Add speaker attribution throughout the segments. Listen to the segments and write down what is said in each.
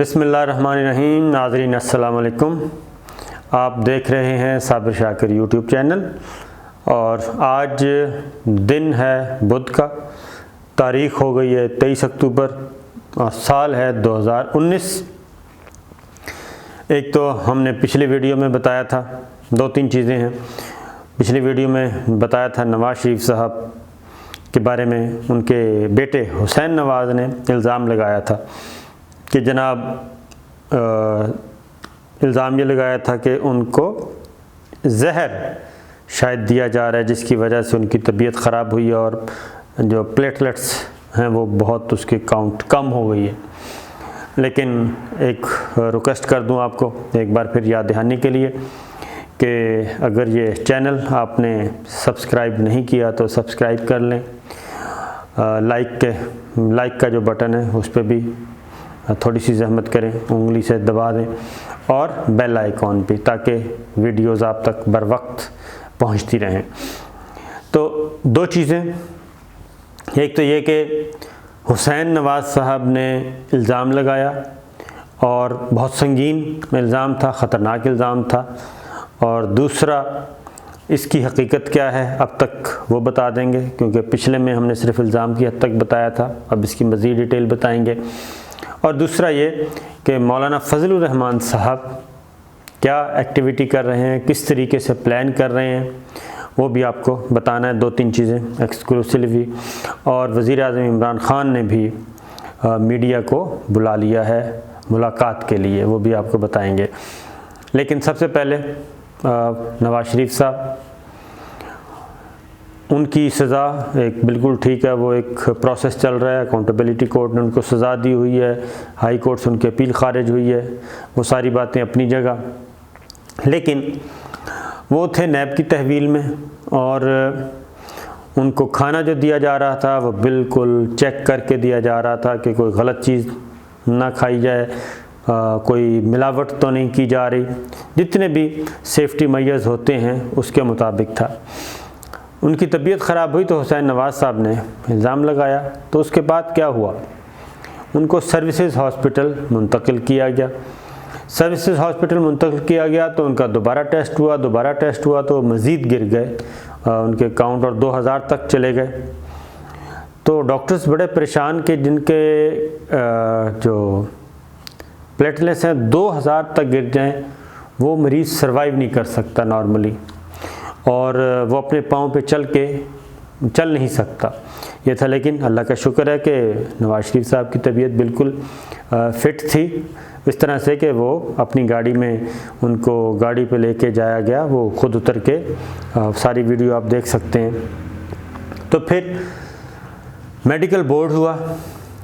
Speaker 1: بسم اللہ الرحمن الرحیم۔ ناظرین السلام علیکم، آپ دیکھ رہے ہیں صابر شاکر یوٹیوب چینل، اور آج دن ہے بدھ کا، تاریخ ہو گئی ہے 23 اکتوبر اور سال ہے 2019۔ ایک تو ہم نے پچھلی ویڈیو میں بتایا تھا، دو تین چیزیں ہیں۔ پچھلی ویڈیو میں بتایا تھا نواز شریف صاحب کے بارے میں، ان کے بیٹے حسین نواز نے الزام لگایا تھا کہ جناب الزام یہ لگایا تھا کہ ان کو زہر شاید دیا جا رہا ہے، جس کی وجہ سے ان کی طبیعت خراب ہوئی ہے اور جو پلیٹلیٹس ہیں وہ بہت اس کی کاؤنٹ کم ہو گئی ہے۔ لیکن ایک ریکویسٹ کر دوں آپ کو ایک بار پھر یاد دہانی کے لیے کہ اگر یہ چینل آپ نے سبسکرائب نہیں کیا تو سبسکرائب کر لیں، لائک کا جو بٹن ہے اس پہ بھی تھوڑی سی زحمت کریں، انگلی سے دبا دیں، اور بیل آئیکن بھی، تاکہ ویڈیوز آپ تک بر وقت پہنچتی رہیں۔ تو دو چیزیں، ایک تو یہ کہ حسین نواز صاحب نے الزام لگایا اور بہت سنگین الزام تھا، خطرناک الزام تھا، اور دوسرا اس کی حقیقت کیا ہے اب تک وہ بتا دیں گے، کیونکہ پچھلے میں ہم نے صرف الزام کی حد تک بتایا تھا، اب اس کی مزید ڈیٹیل بتائیں گے۔ اور دوسرا یہ کہ مولانا فضل الرحمان صاحب کیا ایکٹیویٹی کر رہے ہیں، کس طریقے سے پلان کر رہے ہیں، وہ بھی آپ کو بتانا ہے، دو تین چیزیں ایکسکلوسیولی۔ اور وزیر اعظم عمران خان نے بھی میڈیا کو بلا لیا ہے ملاقات کے لیے، وہ بھی آپ کو بتائیں گے۔ لیکن سب سے پہلے نواز شریف صاحب، ان کی سزا ایک بالکل ٹھیک ہے، وہ ایک پروسیس چل رہا ہے، اکاؤنٹیبلٹی کورٹ نے ان کو سزا دی ہوئی ہے، ہائی کورٹ سے ان کی اپیل خارج ہوئی ہے، وہ ساری باتیں اپنی جگہ۔ لیکن وہ تھے نیب کی تحویل میں، اور ان کو کھانا جو دیا جا رہا تھا وہ بالکل چیک کر کے دیا جا رہا تھا کہ کوئی غلط چیز نہ کھائی جائے، کوئی ملاوٹ تو نہیں کی جا رہی، جتنے بھی سیفٹی میئرز ہوتے ہیں اس کے مطابق تھا۔ ان کی طبیعت خراب ہوئی تو حسین نواز صاحب نے الزام لگایا، تو اس کے بعد کیا ہوا، ان کو سروسز ہاسپٹل منتقل کیا گیا۔ سروسز ہاسپٹل منتقل کیا گیا تو ان کا دوبارہ ٹیسٹ ہوا تو مزید گر گئے، ان کے کاؤنٹ اور 2000 تک چلے گئے۔ تو ڈاکٹرز بڑے پریشان کہ جن کے جو پلیٹلیٹس ہیں 2000 تک گر جائیں، وہ مریض سروائیو نہیں کر سکتا نارملی، اور وہ اپنے پاؤں پہ چل نہیں سکتا، یہ تھا۔ لیکن اللہ کا شکر ہے کہ نواز شریف صاحب کی طبیعت بالکل فٹ تھی، اس طرح سے کہ وہ اپنی گاڑی میں ان کو گاڑی پہ لے کے جایا گیا، وہ خود اتر کے، ساری ویڈیو آپ دیکھ سکتے ہیں۔ تو پھر میڈیکل بورڈ ہوا،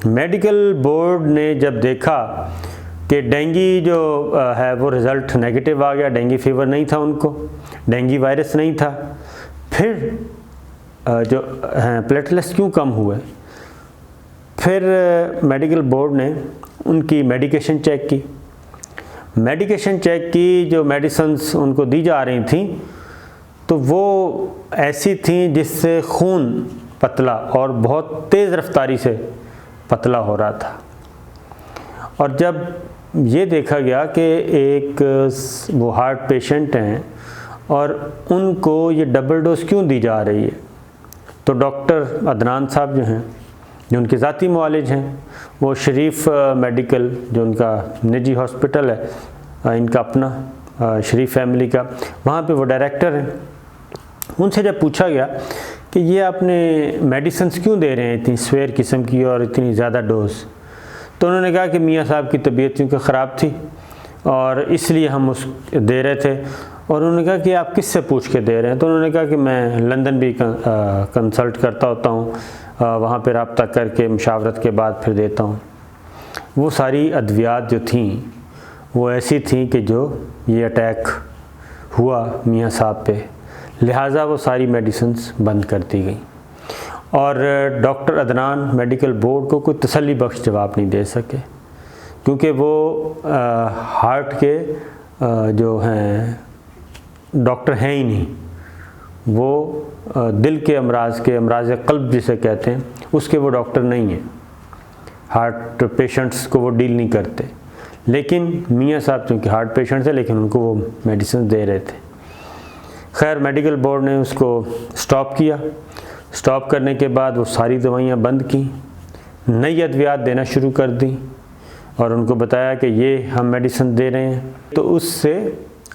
Speaker 1: میڈیکل بورڈ نے جب دیکھا کہ ڈینگی جو ہے وہ رزلٹ نیگیٹو آ گیا، ڈینگی فیور نہیں تھا ان کو، ڈینگی وائرس نہیں تھا، پھر جو پلیٹلیٹس کیوں کم ہوئے، پھر میڈیکل بورڈ نے ان کی میڈیکیشن چیک کی، جو میڈیسنز ان کو دی جا رہی تھیں تو وہ ایسی تھیں جس سے خون پتلا اور بہت تیز رفتاری سے پتلا ہو رہا تھا۔ اور جب یہ دیکھا گیا کہ ایک وہ ہارٹ پیشنٹ ہیں اور ان کو یہ ڈبل ڈوز کیوں دی جا رہی ہے، تو ڈاکٹر عدنان صاحب جو ہیں، جو ان کے ذاتی معالج ہیں، وہ شریف میڈیکل جو ان کا نجی ہاسپٹل ہے، ان کا اپنا شریف فیملی کا، وہاں پہ وہ ڈائریکٹر ہیں، ان سے جب پوچھا گیا کہ یہ آپ نے میڈیسنز کیوں دے رہے ہیں اتنی سویر قسم کی اور اتنی زیادہ ڈوز، تو انہوں نے کہا کہ میاں صاحب کی طبیعت کیونکہ خراب تھی اور اس لیے ہم اس دے رہے تھے۔ اور انہوں نے کہا کہ آپ کس سے پوچھ کے دے رہے ہیں، تو انہوں نے کہا کہ میں لندن بھی کنسلٹ کرتا ہوتا ہوں، وہاں پہ رابطہ کر کے مشاورت کے بعد پھر دیتا ہوں۔ وہ ساری ادویات جو تھیں وہ ایسی تھیں کہ جو یہ اٹیک ہوا میاں صاحب پہ، لہٰذا وہ ساری میڈیسنز بند کر دی گئیں، اور ڈاکٹر عدنان میڈیکل بورڈ کو کوئی تسلی بخش جواب نہیں دے سکے، کیونکہ وہ ہارٹ کے جو ہیں ڈاکٹر ہیں ہی نہیں، وہ دل کے امراض قلب جسے کہتے ہیں اس کے وہ ڈاکٹر نہیں ہیں، ہارٹ پیشنٹس کو وہ ڈیل نہیں کرتے۔ لیکن میاں صاحب چونکہ ہارٹ پیشنٹ تھے لیکن ان کو وہ میڈیسن دے رہے تھے۔ خیر میڈیکل بورڈ نے اس کو سٹاپ کیا، سٹاپ کرنے کے بعد وہ ساری دوائیاں بند کیں، نئی ادویات دینا شروع کر دیں اور ان کو بتایا کہ یہ ہم میڈیسن دے رہے ہیں، تو اس سے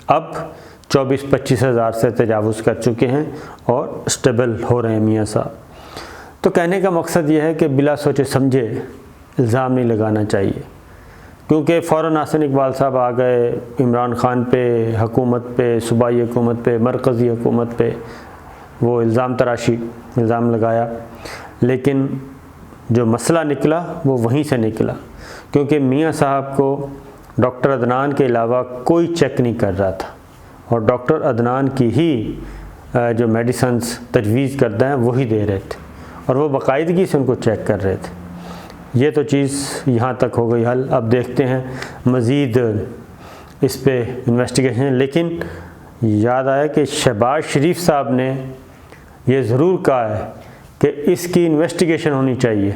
Speaker 1: اب 24-25 ہزار سے تجاوز کر چکے ہیں اور اسٹیبل ہو رہے ہیں میاں صاحب۔ تو کہنے کا مقصد یہ ہے کہ بلا سوچے سمجھے الزام نہیں لگانا چاہیے، کیونکہ فوراً احسن اقبال صاحب آ گئے عمران خان پہ، حکومت پہ، صوبائی حکومت پہ، مرکزی حکومت پہ، وہ الزام تراشی الزام لگایا، لیکن جو مسئلہ نکلا وہ وہیں سے نکلا، کیونکہ میاں صاحب کو ڈاکٹر عدنان کے علاوہ کوئی چیک نہیں کر رہا تھا، اور ڈاکٹر عدنان کی ہی جو میڈیسنز تجویز کردہ ہیں وہی دے رہے تھے، اور وہ باقاعدگی سے ان کو چیک کر رہے تھے۔ یہ تو چیز یہاں تک ہو گئی حل۔ اب دیکھتے ہیں مزید اس پہ انویسٹیگیشن، لیکن یاد آیا کہ شہباز شریف صاحب نے یہ ضرور کہا ہے کہ اس کی انویسٹیگیشن ہونی چاہیے،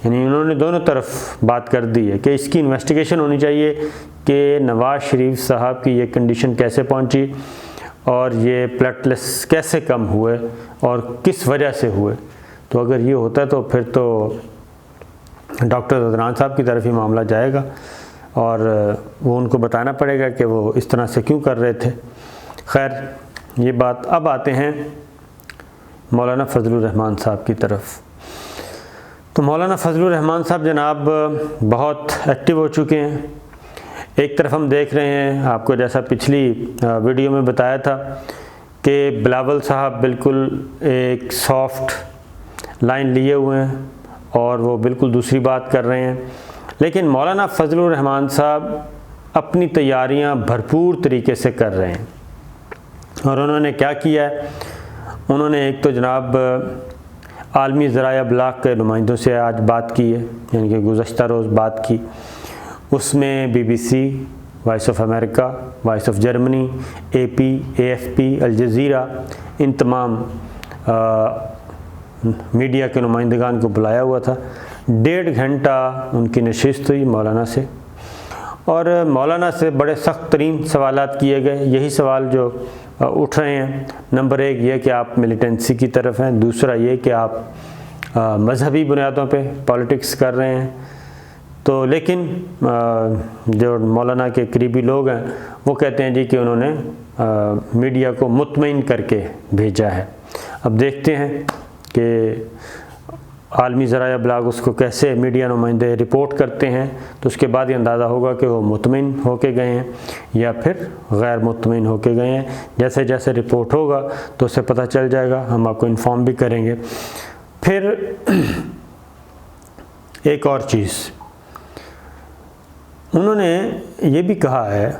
Speaker 1: یعنی انہوں نے دونوں طرف بات کر دی ہے کہ اس کی انویسٹیگیشن ہونی چاہیے کہ نواز شریف صاحب کی یہ کنڈیشن کیسے پہنچی اور یہ پلیٹلیٹس کیسے کم ہوئے اور کس وجہ سے ہوئے۔ تو اگر یہ ہوتا ہے تو پھر تو ڈاکٹر عدنان صاحب کی طرف ہی معاملہ جائے گا اور وہ ان کو بتانا پڑے گا کہ وہ اس طرح سے کیوں کر رہے تھے۔ خیر یہ بات، اب آتے ہیں مولانا فضل الرحمان صاحب کی طرف۔ تو مولانا فضل الرحمان صاحب جناب بہت ایکٹیو ہو چکے ہیں۔ ایک طرف ہم دیکھ رہے ہیں، آپ کو جیسا پچھلی ویڈیو میں بتایا تھا کہ بلاول صاحب بالکل ایک سافٹ لائن لیے ہوئے ہیں اور وہ بالکل دوسری بات کر رہے ہیں، لیکن مولانا فضل الرحمان صاحب اپنی تیاریاں بھرپور طریقے سے کر رہے ہیں، اور انہوں نے کیا کیا ہے، انہوں نے ایک تو جناب عالمی ذرائع ابلاغ کے نمائندوں سے آج بات کی ہے، یعنی کہ گزشتہ روز بات کی، اس میں BBC، وائس آف امریکہ، voice of Germany, AP، AFP، الجزیرہ، ان تمام میڈیا کے نمائندگان کو بلایا ہوا تھا۔ 1.5 گھنٹہ ان کی نشست ہوئی مولانا سے، اور مولانا سے بڑے سخت ترین سوالات کیے گئے۔ یہی سوال جو اٹھ رہے ہیں، نمبر 1 یہ کہ آپ ملیٹنسی کی طرف ہیں، دوسرا یہ کہ آپ مذہبی بنیادوں پہ پالیٹکس کر رہے ہیں۔ تو لیکن جو مولانا کے قریبی لوگ ہیں وہ کہتے ہیں جی کہ انہوں نے میڈیا کو مطمئن کر کے بھیجا ہے۔ اب دیکھتے ہیں کہ عالمی ذرائع ابلاغ اس کو کیسے میڈیا نمائندے رپورٹ کرتے ہیں، تو اس کے بعد یہ اندازہ ہوگا کہ وہ مطمئن ہو کے گئے ہیں یا پھر غیر مطمئن ہو کے گئے ہیں۔ جیسے جیسے رپورٹ ہوگا تو اسے پتہ چل جائے گا، ہم آپ کو انفارم بھی کریں گے۔ پھر ایک اور چیز انہوں نے یہ بھی کہا ہے،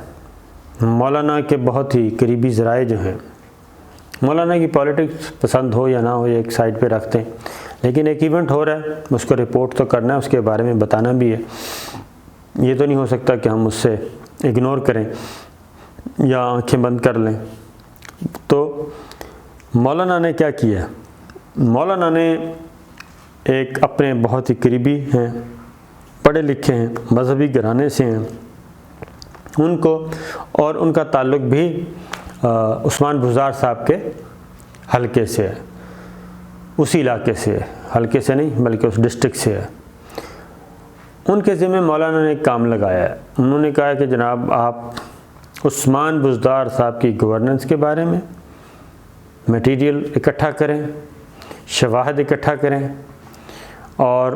Speaker 1: مولانا کے بہت ہی قریبی ذرائع جو ہیں، مولانا کی پالیٹکس پسند ہو یا نہ ہو یہ ایک سائڈ پہ رکھتے ہیں، لیکن ایک ایونٹ ہو رہا ہے اس کو رپورٹ تو کرنا ہے، اس کے بارے میں بتانا بھی ہے۔ یہ تو نہیں ہو سکتا کہ ہم اس سے اگنور کریں یا آنکھیں بند کر لیں۔ تو مولانا نے کیا کیا، مولانا نے ایک اپنے بہت ہی قریبی ہیں، پڑھے لکھے ہیں، مذہبی گھرانے سے ہیں، ان کو، اور ان کا تعلق بھی عثمان بزدار صاحب کے حلقے سے ہے، اسی علاقے سے ہے، حلقے سے نہیں بلکہ اس ڈسٹرکٹ سے ہے۔ ان کے ذمہ مولانا نے ایک کام لگایا ہے، انہوں نے کہا کہ جناب آپ عثمان بزدار صاحب کی گورننس کے بارے میں میٹیریل اکٹھا کریں، شواہد اکٹھا کریں، اور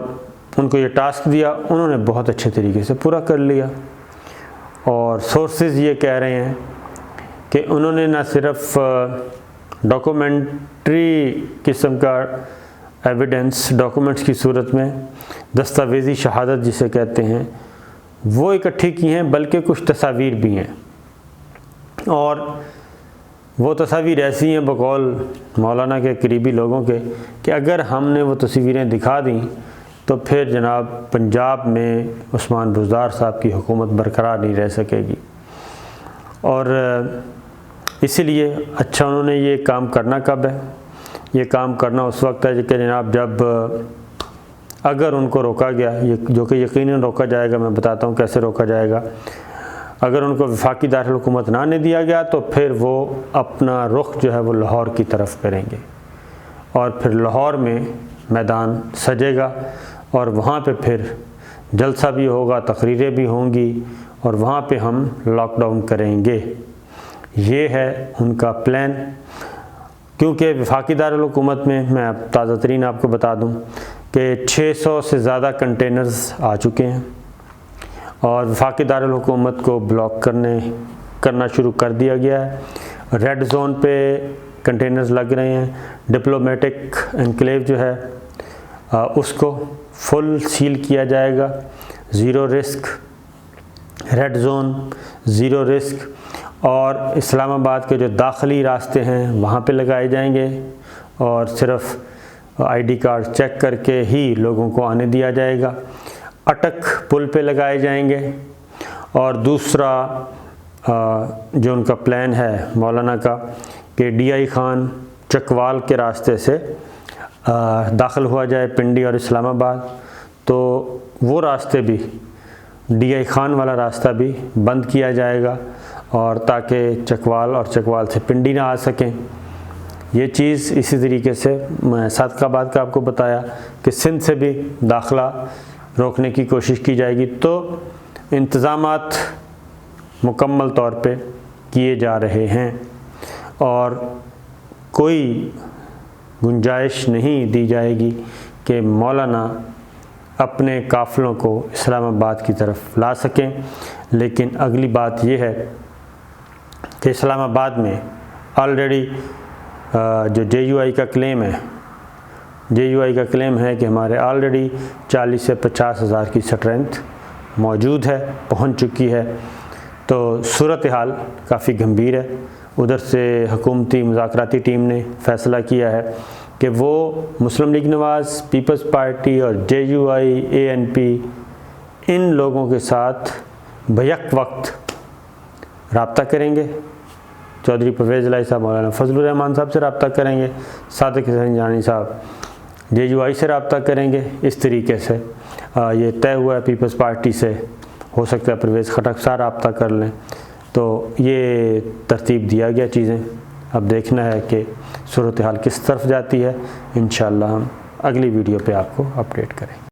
Speaker 1: ان کو یہ ٹاسک دیا، انہوں نے بہت اچھے طریقے سے پورا کر لیا۔ اور سورسز یہ کہہ رہے ہیں کہ انہوں نے نہ صرف ڈاکومنٹری قسم کا ایویڈنس، ڈاکومنٹس کی صورت میں دستاویزی شہادت جسے کہتے ہیں، وہ اکٹھی کی ہیں، بلکہ کچھ تصاویر بھی ہیں، اور وہ تصاویر ایسی ہیں بقول مولانا کے قریبی لوگوں کے کہ اگر ہم نے وہ تصویریں دکھا دیں تو پھر جناب پنجاب میں عثمان بزدار صاحب کی حکومت برقرار نہیں رہ سکے گی۔ اور اسی لیے اچھا انہوں نے یہ کام کرنا کب ہے، یہ کام کرنا اس وقت ہے کہ جناب جب اگر ان کو روکا گیا، جو کہ یقیناً روکا جائے گا، میں بتاتا ہوں کیسے روکا جائے گا، اگر ان کو وفاقی دارالحکومت نہ آنے دیا گیا تو پھر وہ اپنا رخ جو ہے وہ لاہور کی طرف کریں گے، اور پھر لاہور میں میدان سجے گا، اور وہاں پہ پھر جلسہ بھی ہوگا، تقریریں بھی ہوں گی، اور وہاں پہ ہم لاک ڈاؤن کریں گے۔ یہ ہے ان کا پلان، کیونکہ وفاقی دارالحکومت میں اب تازہ ترین آپ کو بتا دوں کہ 600 سے زیادہ کنٹینرز آ چکے ہیں، اور وفاقی دارالحکومت کو بلاک کرنا شروع کر دیا گیا ہے۔ ریڈ زون پہ کنٹینرز لگ رہے ہیں، ڈپلومیٹک انکلیو جو ہے اس کو فل سیل کیا جائے گا، zero risk, red zone zero risk, اور اسلام آباد کے جو داخلی راستے ہیں وہاں پہ لگائے جائیں گے، اور صرف آئی ڈی کارڈ چیک کر کے ہی لوگوں کو آنے دیا جائے گا۔ اٹک پل پہ لگائے جائیں گے، اور دوسرا جو ان کا پلان ہے مولانا کا کہ ڈی آئی خان چکوال کے راستے سے داخل ہوا جائے پنڈی اور اسلام آباد، تو وہ راستے بھی، ڈی آئی خان والا راستہ بھی بند کیا جائے گا، اور تاکہ چکوال اور چکوال سے پنڈی نہ آ سکیں۔ یہ چیز اسی طریقے سے میں صادق آباد کا آپ کو بتایا کہ سندھ سے بھی داخلہ روکنے کی کوشش کی جائے گی۔ تو انتظامات مکمل طور پہ کیے جا رہے ہیں، اور کوئی گنجائش نہیں دی جائے گی کہ مولانا اپنے قافلوں کو اسلام آباد کی طرف لا سکیں۔ لیکن اگلی بات یہ ہے کہ اسلام آباد میں آلریڈی جو جے یو آئی کا کلیم ہے کہ ہمارے آلریڈی 40 سے 50 ہزار کی سٹرینتھ موجود ہے، پہنچ چکی ہے، تو صورتحال کافی گمبھیر ہے۔ ادھر سے حکومتی مذاکراتی ٹیم نے فیصلہ کیا ہے کہ وہ مسلم لیگ نواز، پیپلز پارٹی اور جے you I, a N P, ان لوگوں کے ساتھ بیک وقت رابطہ کریں گے۔ چودھری پرویز الہی صاحب مولانا فضل الرحمان صاحب سے رابطہ کریں گے، صادق حسین جانی صاحب جے یو آئی سے رابطہ کریں گے۔ اس طریقے سے یہ طے ہوا ہے۔ پیپلز پارٹی سے ہو سکتا ہے پرویز خٹک صاحب رابطہ کر لیں، تو یہ ترتیب دیا گیا چیزیں۔ اب دیکھنا ہے کہ صورتحال کس طرف جاتی ہے۔ انشاءاللہ ہم اگلی ویڈیو پہ آپ کو اپڈیٹ کریں۔